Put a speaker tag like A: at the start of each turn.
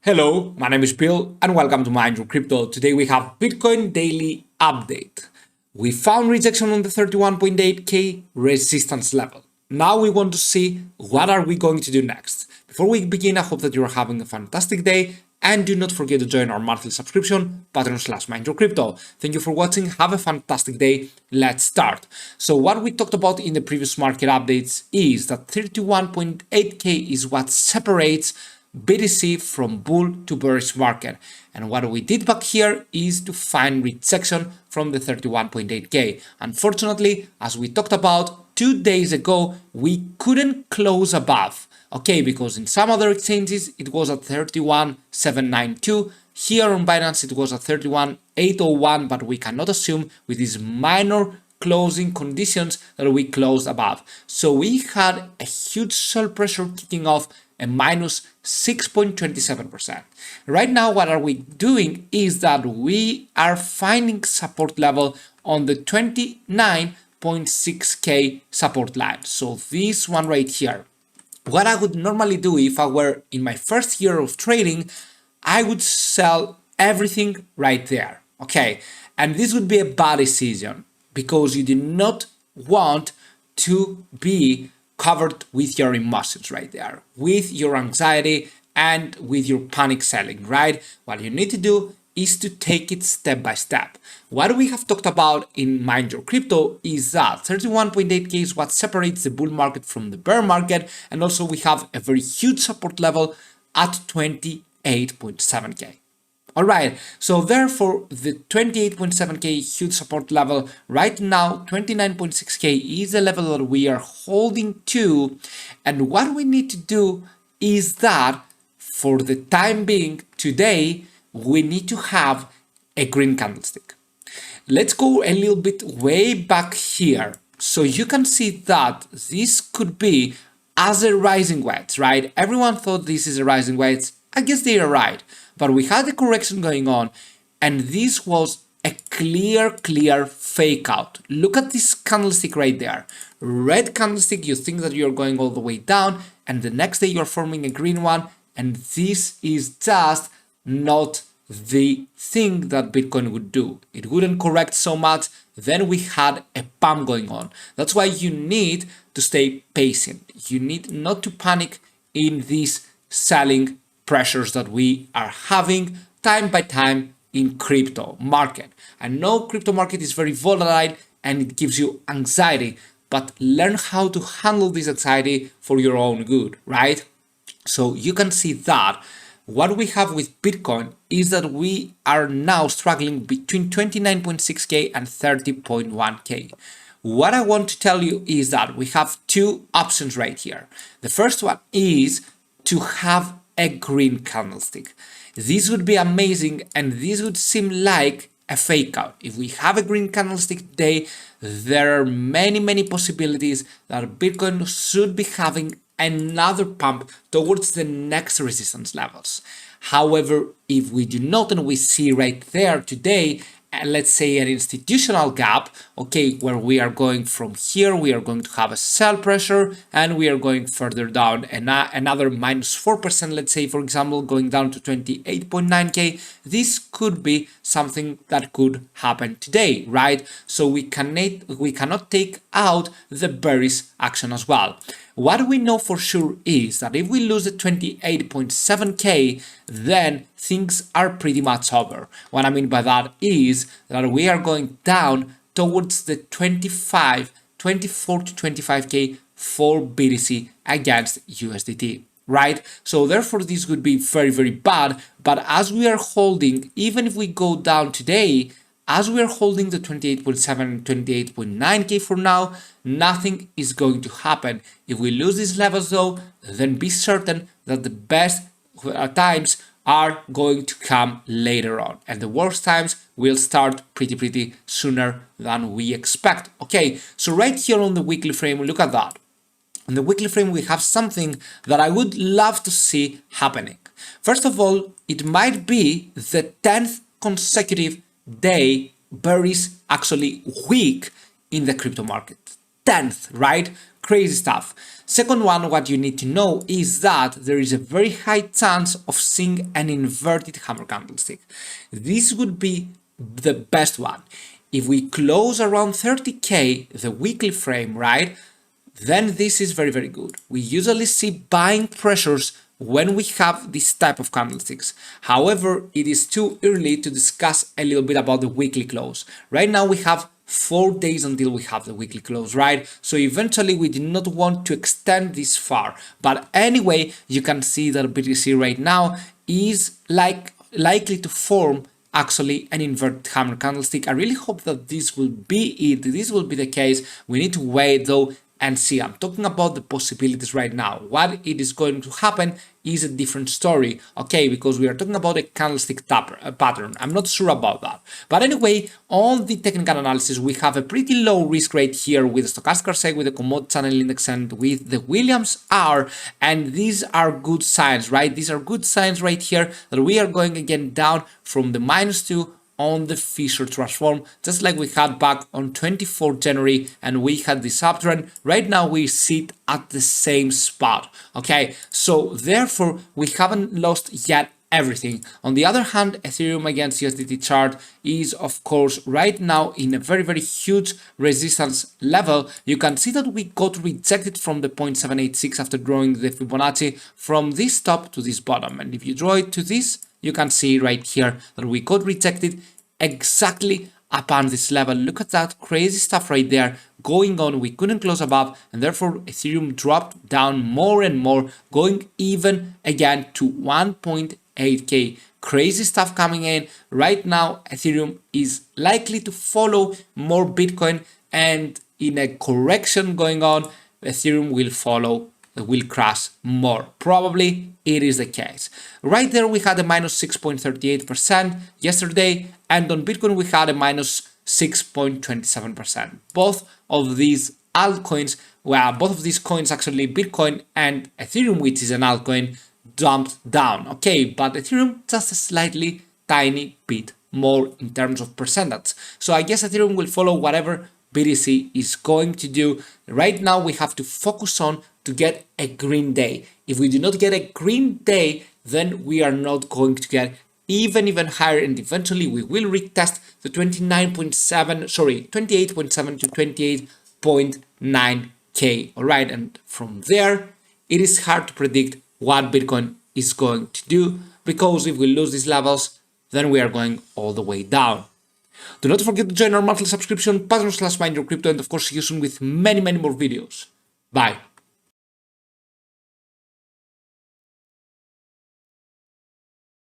A: Hello, my name is Bill and welcome to Mind Your Crypto. Today we have Bitcoin daily update. We found rejection on the 31.8k resistance level. Now we want to see what are we going to do next. Before we begin, I hope that you're having a fantastic day and do not forget to join our monthly subscription, Patreon/Mind Your Crypto. Thank you for watching. Have a fantastic day. Let's start. So what we talked about in the previous market updates is that 31.8k is what separates BTC from bull to bearish market, and what we did back here is to find rejection from the 31.8k. Unfortunately, as we talked about 2 days ago, we couldn't close above, okay, because in some other exchanges it was at 31.792. Here on Binance it was at 31.801, but we cannot assume with these minor closing conditions that we closed above. So we had a huge sell pressure kicking off a minus 6.27%. Right now, what are we doing is that we are finding support level on the 29.6k support line. So this one right here. What I would normally do if I were in my first year of trading, I would sell everything right there. Okay, and this would be a bad decision because you do not want to be covered with your emotions right there, with your anxiety and with your panic selling, right? What you need to do is to take it step by step. What we have talked about in Mind Your Crypto is that 31.8k is what separates the bull market from the bear market, and also we have a very huge support level at 28.7k. Alright, so therefore the 28.7k huge support level right now, 29.6k is the level that we are holding to, and what we need to do is that for the time being today, we need to have a green candlestick. Let's go a little bit way back here, so you can see that this could be as a rising wedge, right? Everyone thought this is a rising wedge. I guess they are right, but we had a correction going on, and this was a clear fake out. Look at this candlestick right there. Red candlestick, you think that you're going all the way down, and the next day you're forming a green one, and this is just not the thing that Bitcoin would do. It wouldn't correct so much, then we had a pump going on. That's why you need to stay patient. You need not to panic in this selling pressures that we are having time by time in crypto market. I know crypto market is very volatile and it gives you anxiety, but learn how to handle this anxiety for your own good, right? So you can see that what we have with Bitcoin is that we are now struggling between 29.6k and 30.1k. What I want to tell you is that we have two options right here. The first one is to have a green candlestick. This would be amazing, and this would seem like a fake out. If we have a green candlestick today, there are many possibilities that Bitcoin should be having another pump towards the next resistance levels. However, if we do not, and we see right there today, let's say an institutional gap, okay, where we are going from here, we are going to have a sell pressure, and we are going further down, and another minus 4%, let's say, for example, going down to 28.9k. This could be something that could happen today, right? So we cannot take out the bearish action as well. What we know for sure is that if we lose the 28.7k, then things are pretty much over. What I mean by that is that we are going down towards the 24 to 25k for BTC against USDT, right? So therefore this would be very bad, but as we are holding, even if we go down today, as we are holding the 28.7 and 28.9k for now, nothing is going to happen. If we lose these levels though, then be certain that the best times are going to come later on, and the worst times will start pretty sooner than we expect. Okay, so right here on the weekly frame, look at that. On the weekly frame, we have something that I would love to see happening. First of all, it might be the 10th consecutive day bearish actually week in the crypto market. 10th, right? crazy stuff. Second one, what you need to know is that there is a very high chance of seeing an inverted hammer candlestick. This would be the best one. If we close around 30k, the weekly frame, right, then this is very, very good. We usually see buying pressures when we have this type of candlesticks. However, it is too early to discuss a little bit about the weekly close. Right now we have 4 days until we have the weekly close, right? So eventually we do not want to extend this far. But anyway, you can see that BTC right now is likely to form actually an inverted hammer candlestick. I really hope that this will be it. This will be the case. We need to wait though and see. I'm talking about the possibilities right now. What it is going to happen is a different story, okay, because we are talking about a candlestick pattern. I'm not sure about that. But anyway, on the technical analysis, we have a pretty low risk rate here with the stochastic RSI, with the commodity channel index, and with the Williams R, and these are good signs, right? These are good signs right here that we are going again down from the -2 on the Fisher transform, just like we had back on 24 January, and we had this uptrend. Right now we sit at the same spot, okay? So therefore we haven't lost yet everything. On the other hand, Ethereum against USDT chart is of course right now in a very, very huge resistance level. You can see that we got rejected from the 0.786 after drawing the Fibonacci from this top to this bottom, and if you draw it to this, you can see right here that we got rejected exactly upon this level. Look at that crazy stuff right there going on. We couldn't close above, and therefore Ethereum dropped down more and more, going even again to 1.8k. Crazy stuff coming in. Right now Ethereum is likely to follow more Bitcoin, and in a correction going on, Ethereum will crash more. Probably it is the case. Right there we had a -6.38% yesterday, and on Bitcoin we had a -6.27%. Both of these altcoins, well, both of these coins actually, Bitcoin and Ethereum, which is an altcoin, dumped down. Okay, but Ethereum just a slightly tiny bit more in terms of percentage. So I guess Ethereum will follow whatever BTC is going to do. Right now we have to focus on to get a green day. If we do not get a green day, then we are not going to get even higher, and eventually we will retest the 28.7 to 28.9k. all right, and from there it is hard to predict what Bitcoin is going to do, because if we lose these levels, then we are going all the way down. Do not forget to join our monthly subscription, Patreon/Mind Your Crypto, and of course see you soon with many more videos. Bye.